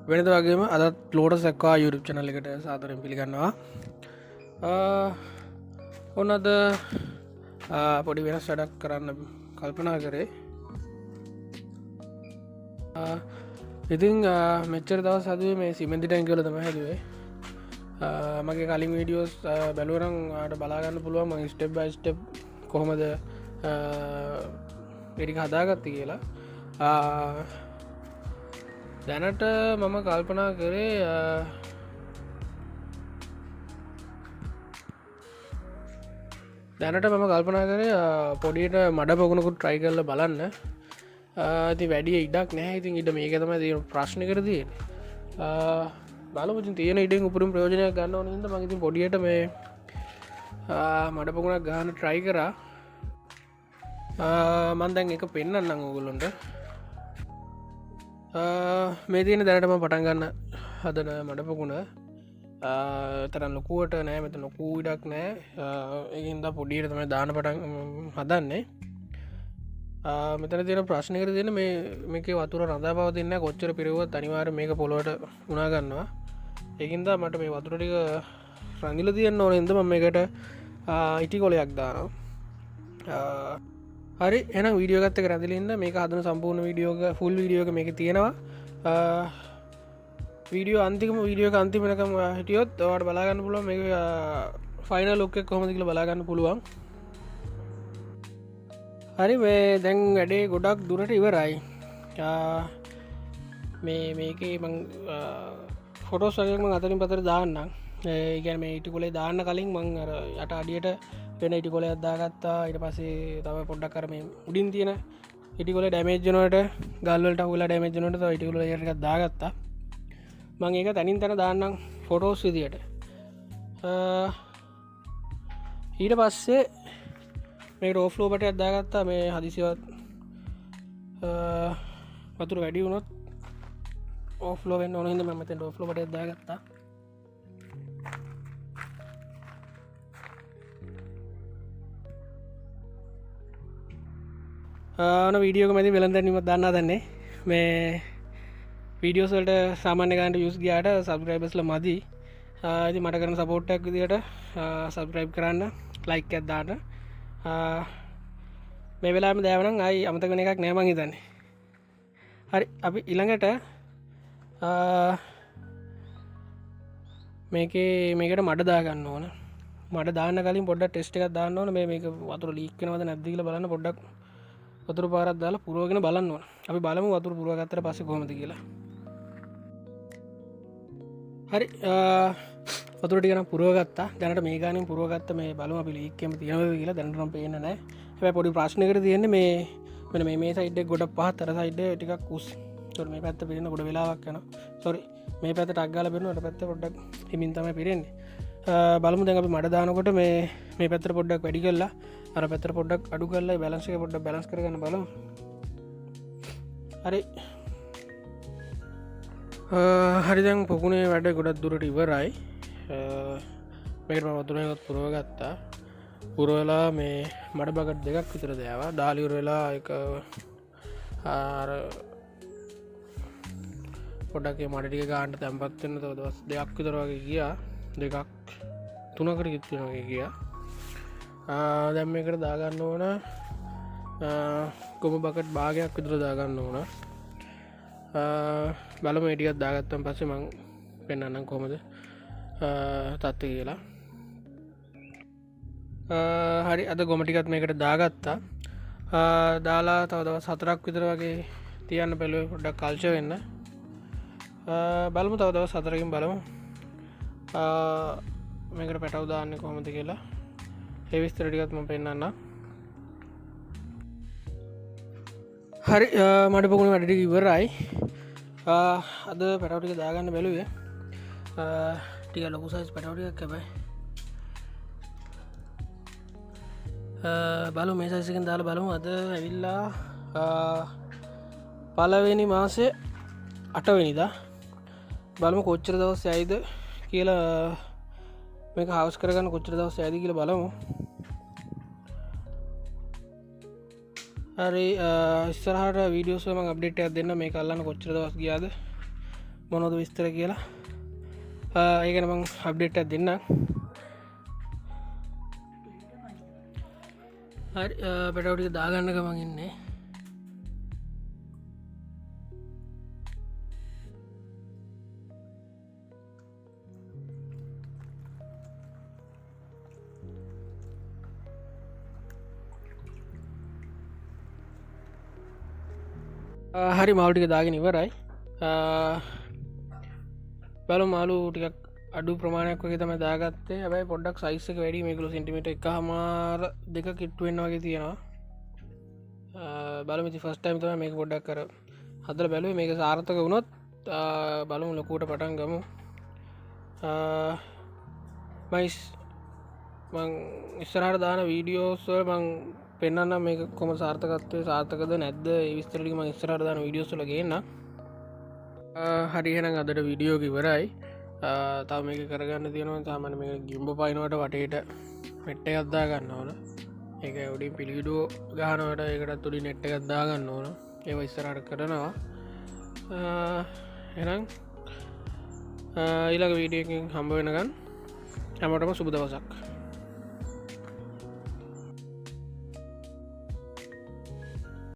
වෙනද වගේම අදත් ලෝට සැක්වා YouTube චනල එකට සාතරෙන් පිළිගන්නවා ඔන්නද පොඩි වෙනස් වැඩක් කරන්න කල්පනා කරේ ඉතිං මෙච්චර දව සදුවේ මේ සිමෙන්ති ටැන්කල තම හැදුවේ මගේ කලින් වීඩියෝස් බැලුවරං ආට බලාගන්න පුළුවන් ම ස්ටප් බයි ස්ටප් කොහොමද පිරික හදාගත්ති කියලා දැනට මම කල්පනා කරේ දැනට මම කල්පනා කරේ පොඩියට මඩ පොකුණකුත් ට්‍රයි කරල බලන්න ඇති වැඩිය ඉඩක් නැහැ ඉතින් ඉට මේක තම ති ප්‍රශ්න කරදී බලපති තියෙන ඉඩෙන් උපරුම් ප්‍රයෝජනයක් ගන්න ඕන හිද මගති පොඩියට මේ මඩ පොකුණක් ගාන ට්‍රයි කරා මන්දැන් එක පෙන්න්න ඔගුල්ලොන්ට මේ තියන දැනටම පටන්ගන්න හදන මඩපකුණ තරන් ලොකුවට නෑ මෙත නොකූ ඉඩක් නෑ එහින්ද පොඩියට තම දාන පටන් හදන්නේ මෙතන තියෙන ප්‍රශ්නකර තියන මේක වතුර රඳා පවතින්න කොච්චර පිරුව තනිවාර මේක පොළොවට උනාගන්නවා ඒකින්ද මට මේ වතුරටික රඳිල තියන්න ඕන එද ම එකට ඉටි කොලයක් දානවා හරි එන වීඩියෝගත්ත රැදිලන්න මේ හදන සම්පූර්ණ වීඩියෝග ෆුල් වීඩියෝක මේ තියෙනවා වීඩියෝ අන්තිකම වීඩියෝ අන්තිමනකම හිටියොත් වට බලාගන්න පුළුව මේ ෆයින ලොක්ක කොමතිකල බලාගන්න පුළුවන් හරි මේ දැන් වැඩේ ගොඩක් දුරට ඉවරයි මේක ෆොටෝස් වගේම අතරින් පතර දාන්න ඒගැන මේ ඉටි කොලේ දාන්න කලින් මං යට අඩියට වෙන ඉටිකොල අදදාගත්තා ඉට පසේ තව පොඩ්ඩක් කරම උඩින් තියෙන ඉටිකොල ඩැමේජනට ගල්වලට හුල ඩැමේජනට ඉටිකුල යක දාගත්තා මං ඒක තැනින් තැන දාන්නම් ෆොටෝස් විදියට ඊට පස්සේ මේ රෝෆ්ලෝපට අදදාගත්තා මේ හදිසිවත් වතුර වැඩි වුණොත් ඕෆ්ලෝවෙන් ඕනහිද මතෙන් රෝෆ්ලෝපට අදදාගත්තා ආන වීඩියෝක මැති වෙළඳැනීම දන්නා දන්නේ මේ වීඩියෝසල්ට සාමාන්‍යකාන්ට යුස් ගයාට සබස්ක්‍රයිබස්ල මදී ඇති මට කරන සපෝට්ටක් විදිට සබස්ක්‍රයිබ් කරන්න ලයික් ඇත්දාට මේ වෙලාම දෑවනම් අයි අමතකන එකක් නෑමං හිතන්නේ හරි අපි ඉළඟට මේකට මඩ දාගන්න ඕන මට දාන්න කලින් පොඩ ටෙස්ට එකක් දාන්න ඕන මේ වතුර ලීක්කනවද නැද්දිල බලන්න පොඩ්ඩක් වතුර පාරත් දාලා පුරුවගෙන බලන්න ඕන අපි බලමු වතුර පුරුවගත්තර පස කොමති කියලා හරි වතුරටිකන පුරුවගත්තා දැනට මේකානින් පුරුවගත්ත මේ බලම අපි ලීක්කම තියනව කියලා දැනටම් පේන නෑ හැබැ පොඩි ප්‍රශ්නකර තියෙන්නේ මේ සයිඩ ගොඩ පහ තර සයිඩ ටිකක් කුස් තොර මේ පැත්ත පිරෙන ගොඩ වෙලාවක් යන සොරි මේ පැත ටක්ගල පෙරුණට පැත්ත පොඩ්ඩක් හිමින්තම පිරෙන්නේ බලමු දැන් අපි මඩ දානකොට මේ පැත්තර පොඩ්ඩක් වැඩි කරලා අර පැතර පොඩ්ඩක් අඩු කරලා බැලන්ස එක පොඩ්ඩක් බැලන්ස් කරගන්න බලමු හරි හරි දැන් පොකුණේ වැඩ ගොඩක් දුරට ඉවරයි මේකට වතුරත් පුරුවගත්තා පුරුවලා මේ මඩ බගට් දෙකක් විතර දෑවා දාලිවර වෙලා එක පොඩක් මඩටික ගාන්ට තැන්පත්වෙන්න දවස් දෙයක් විතර වගේ ගියා දෙකක් තුනකට කිත්වෙනගේ ගියා දැම් එකට දාගන්න ඕන කොම බකට් භාගයක් විතර දාගන්න ඕන බලම ඒටිකත් දාගත්තම් පස්සේ මං පෙන්න්නම් කොමද තත්ත කියලා හරි අද ගොමටිකත් මේකට දාගත්තා දාලා තවදව සතරක් විතර වගේ තියන්න පැළුව පොඩ්ඩක් කල්ච වෙන්න බලමු තවදව සතරකින් බලමු මේකට පැටව් දාන්න කොහොමද කියලා එවිස්තරටිකත්ම පෙන්න්න හරි මට පොකුණ වැඩටි ඉවරයි අද පැටවටික දාගන්න බැලුවේ ටික ලොකු සයිස් පැටවටියක් කැබයි බලු මේ සයිසිකෙන් දාල බලමු අද ඇවිල්ලා පලවෙනි මාසේ 8 වෙනිදා බලමු කොච්චර දවස් යයිද කියලා මේක හවස් කරගන්න කොච්චර දවස් යයිද කියලා බලමු හරි ඉස්සරහට වීඩියෝස් වලින් අප්ඩේට් එකක් දෙන්න මේ කල්ලාන කොච්චර දවස් ගියාද මොනොද විස්තර කියලා ඒකන මං අප්ඩේට් දෙන්න හරි පෙටවටික දාගන්නක මං ඉන්නේ හරි මවටික දාගෙන ඉවරයි බලු මාලු ටිකක් අඩු ප්‍රමාණයක් වගේ තම දාගත්තේ හැබයි පොඩක් සයිස්සක වැඩි මේකලු සිටිමට එක හමාර දෙක කිට්ටුවෙන් වගේ තියෙනවා බලමති ෆස්ටයිම් තම මේක පොඩ්ඩක් කර හදර බැලුව මේක සාර්ථක වුණොත් බලමු ලොකූට පටන් ගමු මයිස් මං ඉස්සරහට දාන වීඩියෝස්වල් මං පෙන්න්න මේ කොම සාර්ථකත්වය සාර්ථකද නැද්ද විස්තරලිම ඉස්සරට දාන විඩියෝස්ල ගන්න හරිහෙන අදට විඩියෝ කිවරයි තව මේක කරගන්න තියෙනවා තමන මේ ගිම්බ පයිනවට වටේට මෙට්ට ගත්දා ගන්න ඕන ඒක උඩින් පිළිඩුව ගානවට ඒකටත් තුඩි නෙට්ට ගත්දා ගන්න ඕන ඒ ඉස්සරට කරනවා එනම් ඊළඟ වීඩියකින් හම්බ වෙනගන් හැමටම සුබ දවසක්